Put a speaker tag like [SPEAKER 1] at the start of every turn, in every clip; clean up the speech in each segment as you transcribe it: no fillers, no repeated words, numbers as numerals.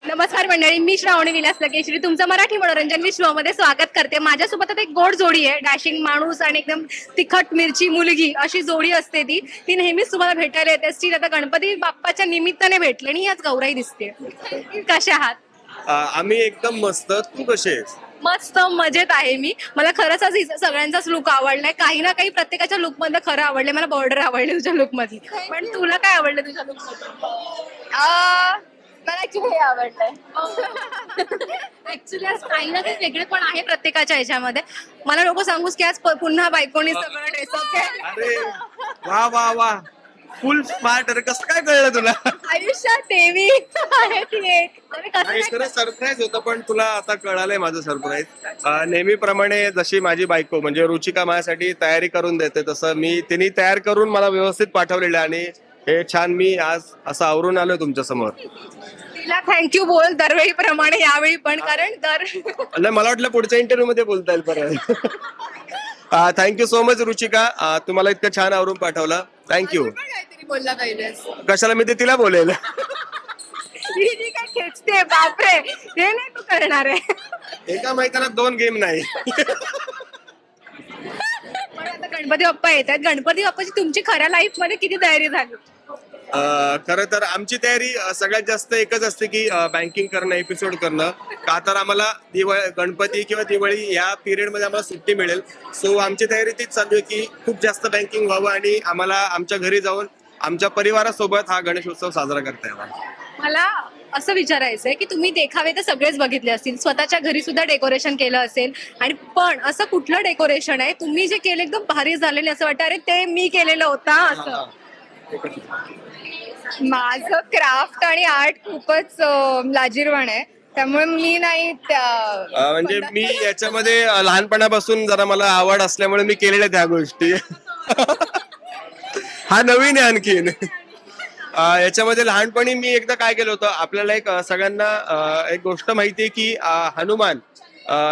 [SPEAKER 1] नमस्कार मंडळी, मी श्रावणी विलास लकेश्री तुमचं मराठी मनोरंजन विश्वमध्ये स्वागत करते. माझ्यासोबत आता एक गोड जोडी आहे. डॅशिंग माणूस आणि एकदम तिखट मिरची मुलगी अशी जोडी असते. ती नेहमीच तुम्हाला भेटायला येते. स्टील आता गणपती बाप्पाच्या निमित्ताने भेटले आणि आज गौराई दिसते. कशा आहात?
[SPEAKER 2] आम्ही एकदम मस्त. तू कशी आहेस?
[SPEAKER 1] मस्त मजेत आहे मी. मला खरंच आज सगळ्यांचाच लुक आवडलाय. काही ना काही प्रत्येकाच्या लुक मध्ये खरं आवडले. मला बॉर्डर आवडली तुझ्या लुक मधली. पण तुला काय आवडलं तुझ्या लुक मध्ये?
[SPEAKER 3] मला ऍक्च्युली हे आवडलंय.
[SPEAKER 1] ऍक्च्युली आज काही ना काही वेगळे पण आहे प्रत्येकाच्या ह्याच्यामध्ये. मला नको सांगूस की आज पुन्हा बायकोनी सगळं ड्रेसअप केलं.
[SPEAKER 2] अरे वा वा वा, फुल स्मार्ट. अरे कसं काय कळलं तुला?
[SPEAKER 1] आयुष्यात देवी आहे ती एक. अरे कसं
[SPEAKER 2] नाही,
[SPEAKER 1] काय?
[SPEAKER 2] खरं सरप्राईज होतं, पण तुला आता कळालंय माझं सरप्राईज. नेहमीप्रमाणे जशी माझी बायको म्हणजे रुचिका माझ्यासाठी तयारी करून देते, तसं तिने तयार करून मला व्यवस्थित पाठवलेलं आणि हे छान मी आज असं आवरून आलोय तुमच्या समोर.
[SPEAKER 1] तिला थँक्यू बोल दरवेळी प्रमाणे यावेळी पण, कारण
[SPEAKER 2] नाही, मला वाटलं पुढच्या इंटरव्ह्यू मध्ये बोलता येईल परत. थँक्यू सो मच रुचिका, तुम्हाला इतकं छान आवरून पाठवलं. थँक्यू.
[SPEAKER 3] काहीतरी बोलला पाहिजे.
[SPEAKER 2] कशाला मी ते तिला बोलेल.
[SPEAKER 1] ही जी काय खेचते बापरे, हे नाही तू करणार आहे.
[SPEAKER 2] एका मैदानात 2 गेम नाही.
[SPEAKER 1] पण आता गणपती बाप्पा येत आहेत. गणपती बाप्पाची तुमची खऱ्या लाईफ मध्ये किती तयारी झाली?
[SPEAKER 2] खरं तर आमची तयारी सगळ्यात जास्त एकच असते की बँकिंग करणं, एपिसोड करणं. का तर आम्हाला गणपती किंवा दिवाळी या पिरियड मध्ये आम्हाला सुट्टी मिळेल. सो आमची तयारी तीच चालू आहे की खूप जास्त बँकिंग व्हावं आणि आम्हाला आमच्या घरी जाऊन आमच्या परिवारासोबत हा गणेशोत्सव साजरा करता यावा.
[SPEAKER 1] मला असं विचारायचंय की तुम्ही देखावे तर सगळेच बघितले असतील, स्वतःच्या घरी सुद्धा डेकोरेशन केलं असेल, आणि पण असं कुठलं डेकोरेशन आहे तुम्ही जे केलं एकदम भारी झालेलं असं वाटतं अरे ते मी केलेलं होतं असं?
[SPEAKER 3] माझं क्राफ्ट आणि आर्ट खूपच लाजीरवाण आहे, त्यामुळे मी नाही
[SPEAKER 2] म्हणजे मी याच्यामध्ये लहानपणापासून जरा मला आवड असल्यामुळे मी केलेल्या त्या गोष्टी. हा नवीन आहे आणखीन. याच्यामध्ये लहानपणी मी एकदा काय केलं होतं, आपल्याला एक सगळ्यांना एक गोष्ट माहिती आहे की हनुमान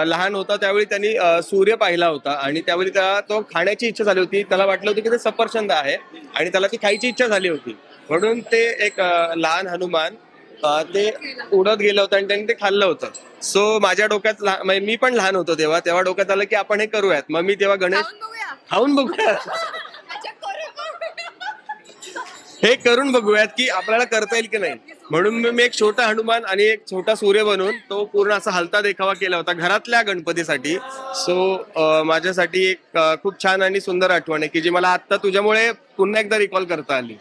[SPEAKER 2] लहान होता त्यावेळी त्यांनी सूर्य पाहिला होता आणि त्यावेळी त्याला तो खाण्याची इच्छा झाली होती. त्याला वाटलं होतं की ते सफरचंद आहे आणि त्याला ती खायची इच्छा झाली होती, म्हणून ते एक लहान हनुमान ते उडत गेलं होतं आणि त्यांनी ते खाल्लं होतं. सो माझ्या डोक्यात मी पण लहान होतो तेव्हा डोक्यात आलं की आपण हे करूयात. मग मी तेव्हा गणेश खाऊन बघूया, हे करून बघूयात की आपल्याला करता येईल की नाही. म्हणून मी एक छोटा हनुमान आणि एक छोटा सूर्य बनवून तो पूर्ण असा हलता देखावा केला होता घरातल्या गणपतीसाठी. सो माझ्यासाठी एक खूप छान आणि सुंदर आठवण आहे की जी मला आता तुझ्यामुळे पुन्हा एकदा रिकॉल करता आली.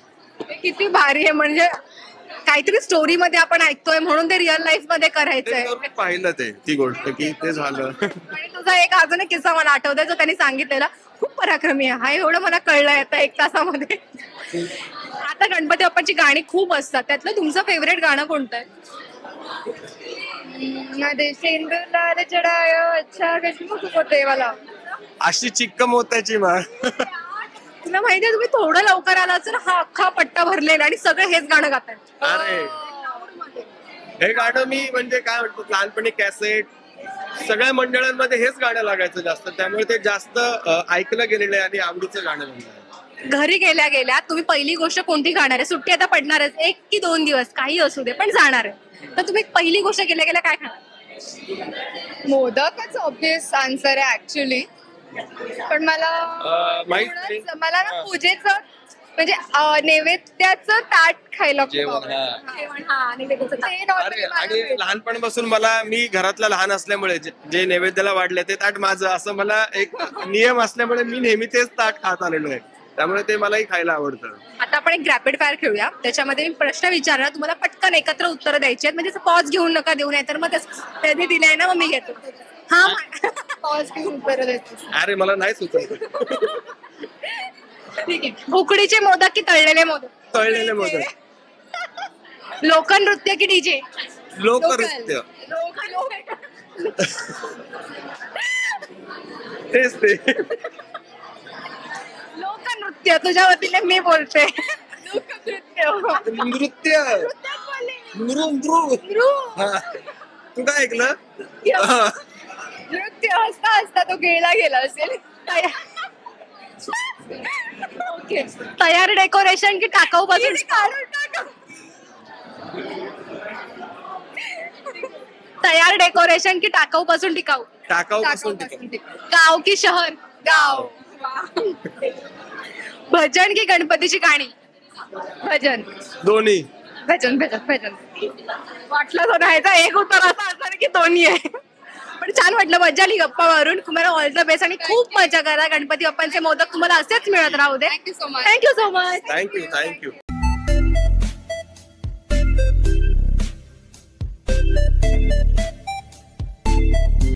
[SPEAKER 1] किती भारी आहे, म्हणजे काहीतरी स्टोरी मध्ये आपण ऐकतोय म्हणून ते रिअल लाईफ मध्ये करायचंय.
[SPEAKER 2] पाहिलं ती गोष्ट की ते झालं.
[SPEAKER 1] आणि तुझा एक अजून एक किस्सा मला आठवतोय जो त्यांनी सांगितलेला, खूप पराक्रमी आहे हा, एवढं मला कळलंय आता 1 तासामध्ये. आता गणपती बाप्पाची गाणी खूप असतात, त्यातलं तुमचं फेवरेट गाणं कोणतं आहे?
[SPEAKER 3] सिंदूर चढायो अच्छा कशी होते मला
[SPEAKER 2] अशी चिक्क मोत्याची माळ.
[SPEAKER 1] तुला माहितीये तुम्ही थोडं लवकर आला तर हा अख्खा पट्टा भरलेला आणि सगळे हेच गाणं गातात.
[SPEAKER 2] अरे हे गाणं मी म्हणजे काय म्हणतो, लहानपणी कॅसेट सगळ्या मंडळांमध्ये हेच गाणं लागायचं जास्त, त्यामुळे ते जास्त ऐकलं गेलेलं आहे आणि आवडीचं गाणं बनलं.
[SPEAKER 1] घरी गेल्या गेल्या तुम्ही पहिली गोष्ट कोणती खाणार आहे? सुट्टी आता पडणारच, 1 की 2 दिवस काही असू दे पण जाणार आहे, तर तुम्ही पहिली गोष्ट गेल्या गेल्या काय खाणार?
[SPEAKER 3] मोदकच ऑब्विस आन्सर आहे ऍक्च्युली. पण मला ना पूजेचं म्हणजे नैवेद्याचं ताट खायला खूप आवडतं.
[SPEAKER 2] आणि लहानपणापासून मी घरातला लहान असल्यामुळे जे नैवेद्याला वाढले ते ताट माझं, असं मला एक नियम असल्यामुळे मी नेहमी तेच ताट खात आलेलो आहे, त्यामुळे ते मलाही खायला आवडतं.
[SPEAKER 1] आता आपण एक रॅपिड फायर खेळूया, त्याच्यामध्ये मी प्रश्न विचारणार, तुम्हाला पटकन एकत्र उत्तर द्यायची आहेत, म्हणजे पॉज घेऊन नका देऊ, नाही तर मग त्यांनी दिलंय ना मग मी घेतो. हा
[SPEAKER 3] पॉज घेऊन उत्तर द्यायची.
[SPEAKER 2] अरे मला नाही सुचत.
[SPEAKER 1] ठीक आहे. उकडीचे मोदक की तळलेले मोदक?
[SPEAKER 2] तळलेले मोदक.
[SPEAKER 1] लोकनृत्य की डीजे?
[SPEAKER 2] लोकनृत्य. तेच ते.
[SPEAKER 1] लोकनृत्य तुझ्या वतीने मी बोलते.
[SPEAKER 2] नृत्य. तू काय ऐकलं?
[SPEAKER 3] नृत्य हसता हसता तो गिळला गेला असेल.
[SPEAKER 1] ओके. तयार डेकोरेशन की टाकाऊ पासून? तयार डेकोरेशन की टाकाऊ पासून टिकाऊ?
[SPEAKER 2] टाकाऊ पासून
[SPEAKER 3] टाकाऊपासून
[SPEAKER 2] टिकाऊ.
[SPEAKER 3] टिकाऊ.
[SPEAKER 1] गाव की शहर?
[SPEAKER 3] गाव.
[SPEAKER 1] भजन की गणपतीची गाणी?
[SPEAKER 3] भजन
[SPEAKER 2] दोन्ही.
[SPEAKER 3] भजन भजन भजन.
[SPEAKER 1] वाटलं होतं ह्याचा एक उत्तर असं असणार की दोन्ही आहे. पण छान वाटलं, मजा आली गप्पा मारून. तुम्हाला ऑल द बेस्ट आणि खूप मजा करा. गणपती बाप्पांचे मोदक तुम्हाला असेच मिळत राहू दे.
[SPEAKER 3] Thank you so much.
[SPEAKER 1] Thank you so much.
[SPEAKER 2] Thank you.